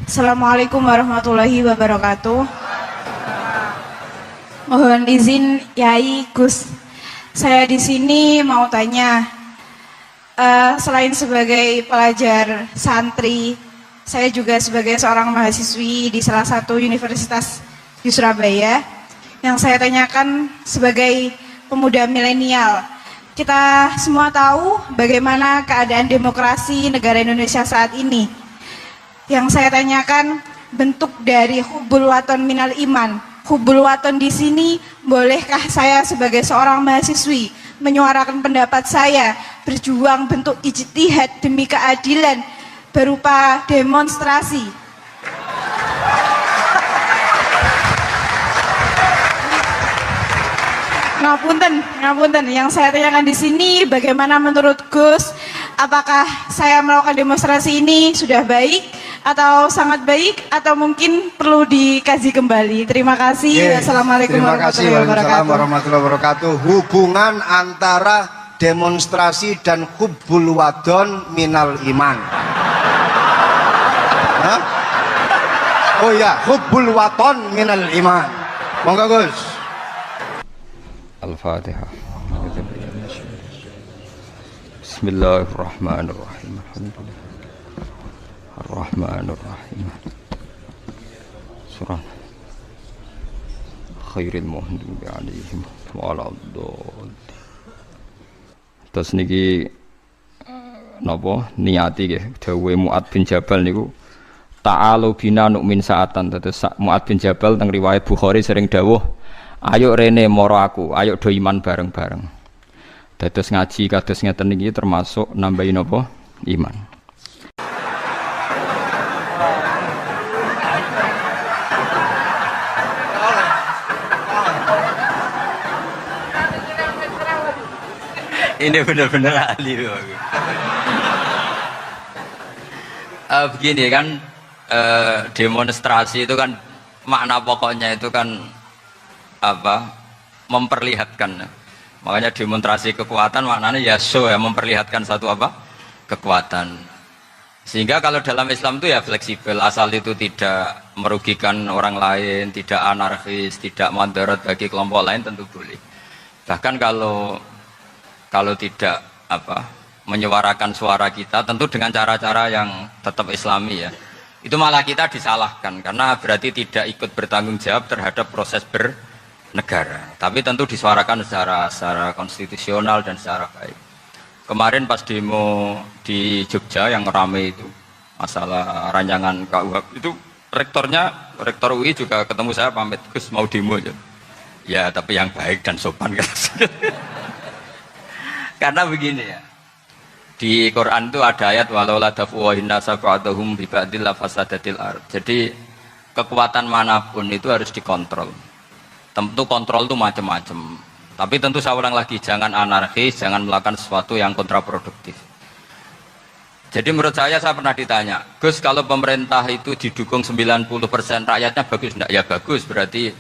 Assalamualaikum warahmatullahi wabarakatuh. Mohon izin Yai Gus, saya di sini mau tanya, selain sebagai pelajar santri, saya juga sebagai seorang mahasiswi di salah satu universitas di Surabaya. Yang saya tanyakan sebagai pemuda milenial, kita semua tahu bagaimana keadaan demokrasi negara Indonesia saat ini. Yang saya tanyakan bentuk dari hubbul waton minal iman. Hubbul waton di sini, bolehkah saya sebagai seorang mahasiswi menyuarakan pendapat saya, berjuang bentuk ijtihad demi keadilan berupa demonstrasi? Ngapunten, yang saya tanyakan di sini, bagaimana menurut Gus, apakah saya melakukan demonstrasi ini sudah baik atau sangat baik atau mungkin perlu dikaji kembali? Terima kasih. Assalamualaikum warahmatullahi wabarakatuh. Hubungan antara demonstrasi dan hubbul wadon minal iman. Hah? Oh ya, hubbul wadon minal iman. Monggo Gus. Al-Fatihah. Bismillahirrahmanirrahim. Ar-Rahmanir-Rahim. Surah Khairil Muhdubi alaihim waladhdallin. Terus niki napa niati nggih dawuhe Mu'ad bin Jabal niku, ta'alu bina nu'min sa'atan. Terus Mu'ad bin Jabal teng riwayat Bukhari sering dawuh, ayo rene moro aku, ayo do iman bareng-bareng. Dados ngaji kados ngeten niki termasuk nambahi napa? Iman. Ini benar-benar ahli loh. Begini kan, demonstrasi itu kan makna pokoknya itu kan apa? Memperlihatkan. Makanya demonstrasi kekuatan maknanya ya show, ya, memperlihatkan satu apa? Kekuatan. Sehingga kalau dalam Islam itu ya fleksibel, asal itu tidak merugikan orang lain, tidak anarkis, tidak mudarat bagi kelompok lain, tentu boleh. Bahkan kalau tidak apa, menyuarakan suara kita tentu dengan cara-cara yang tetap Islami ya, itu malah kita disalahkan karena berarti tidak ikut bertanggung jawab terhadap proses bernegara. Tapi tentu disuarakan secara konstitusional dan secara baik. Kemarin pas demo di Jogja yang ramai itu masalah rancangan KUHP itu, rektor UI juga ketemu saya, pamit Gus mau demo aja. Ya tapi yang baik dan sopan kan. Karena begini ya, di Quran itu ada ayat walau la dafuwahin nasa ba'dahum bi ba'dil lafasadatil ard. Jadi kekuatan manapun itu harus dikontrol. Tentu kontrol itu macam-macam. Tapi tentu saya ulang lagi, jangan anarkis, jangan melakukan sesuatu yang kontraproduktif. Jadi menurut saya pernah ditanya, Gus kalau pemerintah itu didukung 90% rakyatnya bagus enggak? Ya bagus, berarti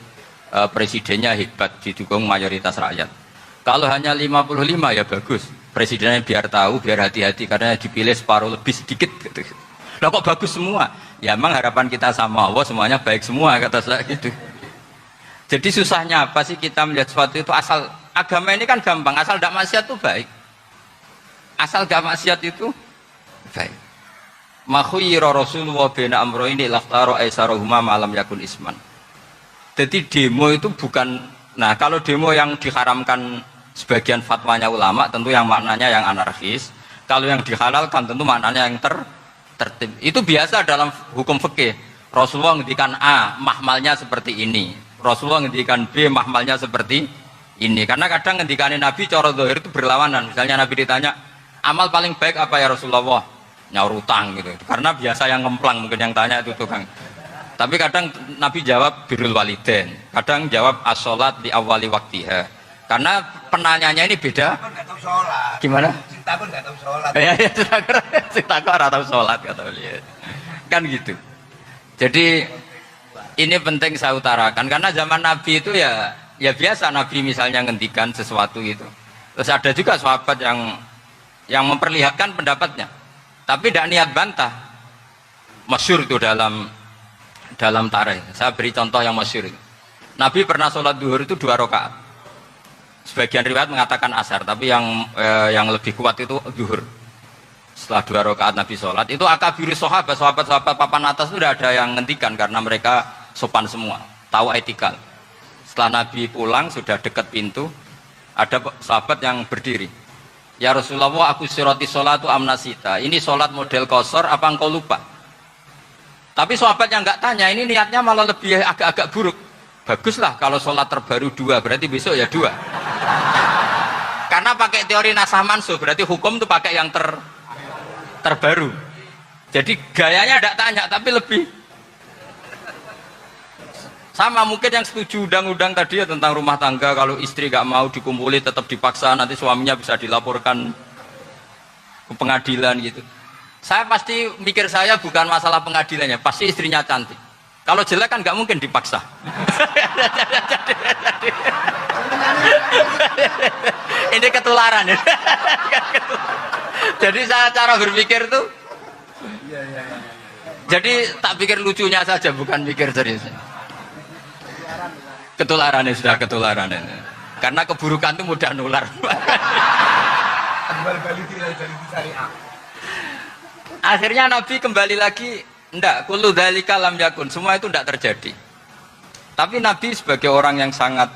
presidennya hebat, didukung mayoritas rakyat. Kalau hanya 55 ya bagus, presidennya biar tahu, biar hati-hati karena dipilih separuh lebih sedikit gitu. Lah kok bagus semua? Ya emang harapan kita sama Allah semuanya baik semua, kata saya gitu. Jadi susahnya apa sih kita melihat sesuatu itu, asal agama ini kan gampang, asal tidak maksiat itu baik. Asal tidak maksiat itu baik. Ma khuyyira Rasulullah baina amrayni lakhtara aisarahuma ma lam yakun isman. Jadi demo itu bukan, nah kalau demo yang diharamkan sebagian fatwanya ulama tentu yang maknanya yang anarkis. Kalau yang dihalalkan tentu maknanya yang tertib. Itu biasa dalam hukum fikih. Rasulullah ngendikan A, mahmalnya seperti ini. Rasulullah ngendikan B, mahmalnya seperti ini. Karena kadang ngendikanin Nabi cara zahir itu berlawanan. Misalnya Nabi ditanya, amal paling baik apa ya Rasulullah? Nyaur utang gitu. Karena biasa yang ngemplang mungkin yang tanya itu tukang. Tapi kadang Nabi jawab birrul walidain. Kadang jawab as-sholat di awali waktiha. Karena penanyanya ini beda. Gimana? Takut nggak tahu sholat. Ya, takut nggak tahu sholat kata beliau. Kan gitu. Jadi ini penting saya utarakan karena zaman Nabi itu ya biasa Nabi misalnya ngendikan sesuatu itu. Terus ada juga sahabat yang memperlihatkan pendapatnya, tapi tidak niat bantah. masyhur itu dalam tarikh. Saya beri contoh yang masyhur. Nabi pernah sholat duhur itu 2 rakaat. Sebagian riwayat mengatakan asar, tapi yang lebih kuat itu duhur. Setelah 2 rakaat Nabi sholat, itu akabiri sahabat papan atas itu sudah ada yang ngendikan karena mereka sopan semua, tahu etikal. Setelah Nabi pulang sudah dekat pintu, ada sahabat yang berdiri. Ya Rasulullah, aku siroti sholatu amnasita. Ini sholat model kosor, apa engkau lupa? Tapi sahabat yang nggak tanya, ini niatnya malah lebih agak-agak buruk. Baguslah kalau sholat terbaru 2, berarti besok ya 2. Karena pakai teori nasah mansuh, berarti hukum itu pakai yang terbaru. Jadi gayanya tidak tanya, tapi lebih sama. Mungkin yang setuju undang-undang tadi ya tentang rumah tangga, kalau istri gak mau dikumpuli tetap dipaksa, nanti suaminya bisa dilaporkan ke pengadilan gitu. Saya pasti mikir, saya bukan masalah pengadilannya, pasti istrinya cantik. Kalau jelek kan nggak mungkin dipaksa. Ini ketularan ya. Jadi saya cara berpikir tuh, jadi tak pikir lucunya saja, bukan mikir serius. Ketularan ya, sudah ketularan ya. Karena keburukan itu mudah nular. Akhirnya Nabi kembali lagi. Ndak, kullu dzalika lam yakun, semua itu ndak terjadi. Tapi Nabi sebagai orang yang sangat,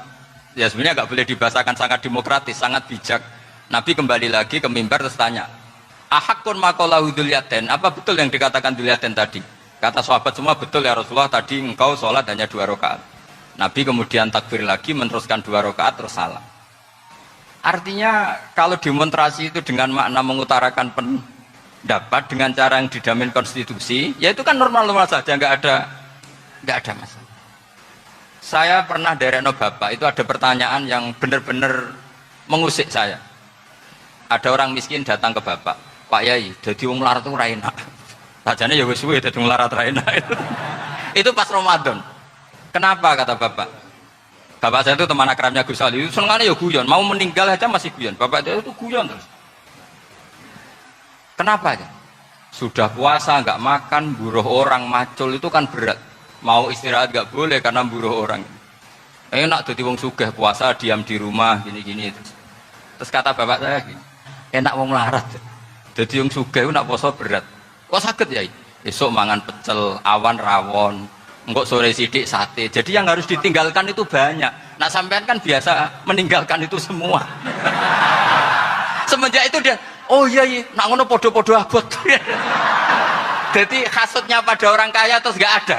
ya sebenarnya nggak boleh dibahasakan sangat demokratis, sangat bijak. Nabi kembali lagi ke mimbar terus tanya, ahakun maqalahu dzulyaten, apa betul yang dikatakan dzulyaten tadi? Kata sahabat semua, betul ya Rasulullah, tadi engkau sholat hanya 2 rakaat. Nabi kemudian takbir lagi, meneruskan 2 rakaat terus salam. Artinya kalau demonstrasi itu dengan makna mengutarakan pendapat dengan cara yang dijamin konstitusi, ya itu kan normal-normal saja, nggak ada masalah. Saya pernah dereno bapak, itu ada pertanyaan yang benar-benar mengusik saya. Ada orang miskin datang ke bapak, Pak Yai, jadi wong melarat itu raina. Sajane ya wis suwe dadi wong melarat raina. Itu pas Ramadan. Kenapa kata bapak? Bapak saya itu teman akrabnya Gus Ali, itu senengannya ya guyon, mau meninggal aja masih guyon. Bapak dia itu guyon terus. Kenapa ya? Sudah puasa nggak makan, buruh orang, macul itu kan berat. Mau istirahat nggak boleh karena buruh orang. Enak jadi wong sugih puasa diam di rumah gini-gini itu. Terus kata bapak saya gini, enak wong larat. Jadi wong sugih nak puasa berat. Kok sakit ya? Esok mangan pecel, awan rawon, engkok sore sidik sate. Jadi yang harus ditinggalkan itu banyak. Nah sampean kan biasa meninggalkan itu semua. Semenjak itu dia, oh iya, nak ngono podo-podo abot. Jadi hasutnya pada orang kaya terus nggak ada.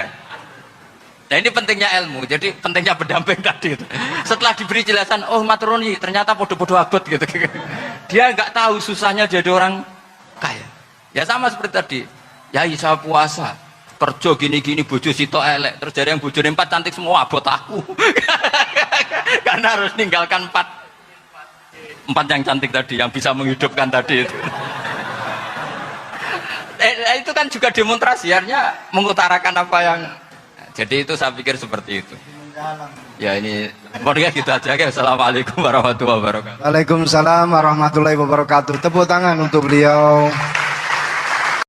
Nah ini pentingnya ilmu, jadi pentingnya pendamping tadi itu. Setelah diberi jelasan, oh maturoni ternyata podo-podo abot gitu. Dia nggak tahu susahnya jadi orang kaya. Ya sama seperti tadi, ya saya puasa, kerja gini-gini, bojo sitok elek, terus jadi yang bojo 4 cantik semua abot aku. Karena harus ninggalkan 4 yang cantik tadi, yang bisa menghidupkan tadi itu. Itu kan juga demonstrasi, artinya mengutarakan apa yang. Jadi itu saya pikir seperti itu. Ya ini, pokoknya gitu aja. Assalamualaikum warahmatullahi wabarakatuh. Waalaikumsalam warahmatullahi wabarakatuh. Tepuk tangan untuk beliau.